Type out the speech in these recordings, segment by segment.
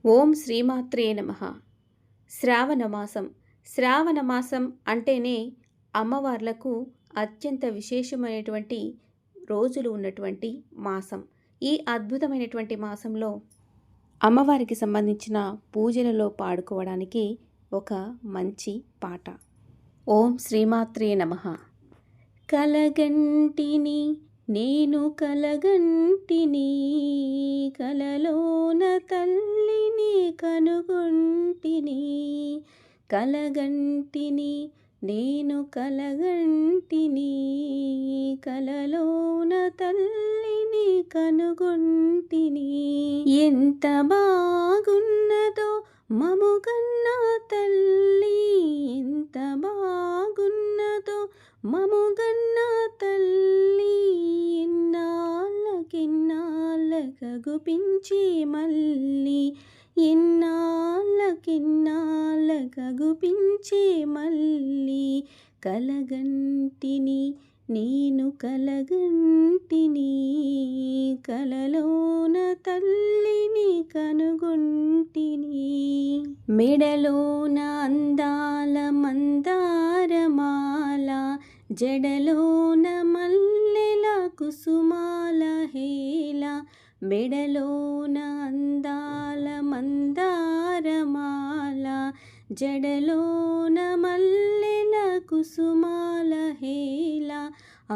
ఓం శ్రీమాత్రే నమః. శ్రావణ మాసం అంటేనే అమ్మవార్లకు అత్యంత విశేషమైనటువంటి రోజులు ఉన్నటువంటి మాసం. ఈ అద్భుతమైనటువంటి మాసంలో అమ్మవారికి సంబంధించిన పూజలలో పాడుకోవడానికి ఒక మంచి పాట. ఓం శ్రీమాత్రే నమః. కలగంటిని నేను కలగంటిని, కలలోన తల్లిని కనుగొంటిని. కలగంటిని నేను కలగంటిని, కలలోన తల్లిని కనుగొంటిని. ఎంత బాగున్నదో మముగన్నా తల్లి, ఎంత బాగున్నదో మముగన్నా తల్లి. ఇన్నాళ్ళకిన్నాళ్ళకగుపించి మళ్ళీ, ఇన్నాళ్ళకిన్నాళ్ళకగుపించి మళ్ళీ. కలగంటిని నేను కలగంటిని, కలలోన తల్లిని కనుగొంటిని. మెడలోన అందాల మందారమాల, జడలోన మల్లెల కుసుమాల హేళ. మెడలోన అందాల మందారమాల, జడలోన మల్లెల కుసుమాల హేళ.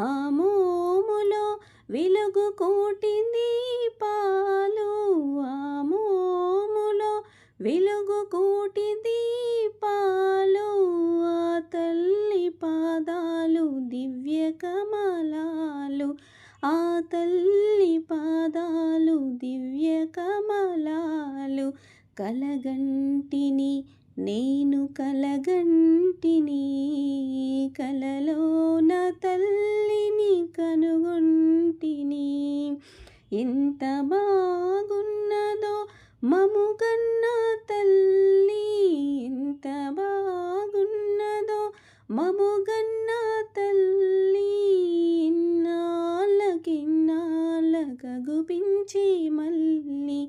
ఆ మోములో వెలుగు కోటి దీపాలు, ఆ మోములో వెలుగు కోటి దీపాలు. ఆ తల్లి పాదాలు దివ్య కమలాలు, ఆ తల్లి పాదాలు దివ్య కమలాలు. కలగంటిని నేను కలగంటిని, కలలోన తల్లిని కనుగొంటిని. ఎంత బాగున్నదో మముగన్న తల్లి, ఎంత బాగున్నదో మముగన్న తల్లి. ఇన్నాళ్ళకిన్నాళ్ళకగుపించి మళ్ళీ,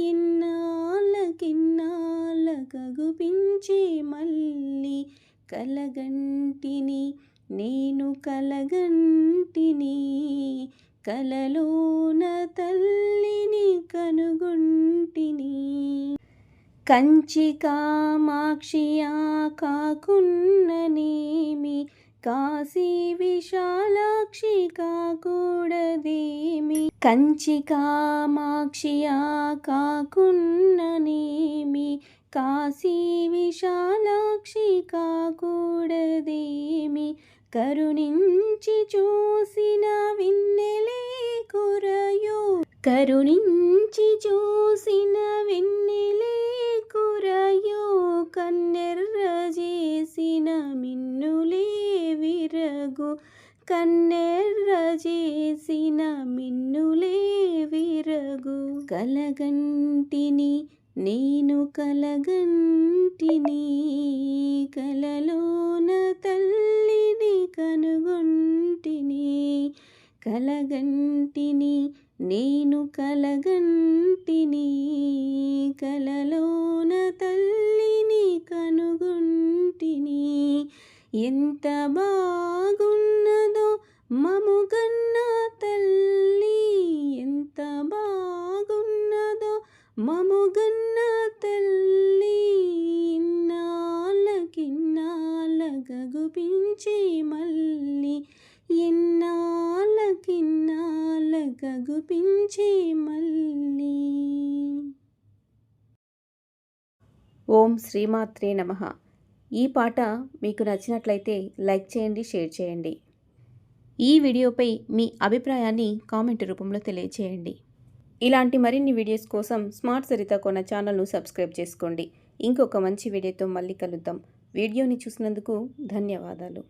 ఇన్నాళ్ళకిన్నాళ్ళకగుపించి మళ్ళీ. కలగంటిని నేను కలగంటిని, కలలోన తల్లిని కనుగొంటిని. కంచి కామాక్షియా కాకున్ననేమి, కాశీ విశాలాక్షి కాకూడదేమి. కంచి కామాక్షియా కాకున్ననేమి, కాశీ విశాలాక్షి కాకూడదేమి. కరుణించి చూసిన వెన్నెలే కురయో, కరుణించి చూసిన వెన్నెలే కురయో. కన్నెర్ర చేసిన మిన్నులే విరగు, కన్నెర్ర చేసిన మిన్నులే విరగు. కలగంటిని నేను కలగంటిని, కలలోన తల్లిని కనుగొంటిని. కలగంటిని నేను కలగంటిని, కలలోన తల్లిని కనుగొంటిని. ఎంత బాగున్నదో మముగన్న తల్లి, ఎంత బాగున్నదో మముగన్న తల్లి. ఇన్నాళ్ళకిన్నాళ్ళకగుపించి మళ్ళీ, ఇన్నాళ్ళకిన్నాళ్ళకగుపించి మళ్ళీ. ఓం శ్రీమాత్రే నమః. ఈ పాట మీకు నచ్చినట్లయితే లైక్ చేయండి, షేర్ చేయండి. ఈ వీడియోపై మీ అభిప్రాయాన్ని కామెంట్ రూపంలో తెలియచేయండి. ఇలాంటి మరిన్ని వీడియోస్ కోసం స్మార్ట్ సరిత కొన్న ఛానల్ను సబ్స్క్రైబ్ చేసుకోండి. ఇంకొక మంచి వీడియోతో మళ్ళీ కలుద్దాం. వీడియోని చూసినందుకు ధన్యవాదాలు.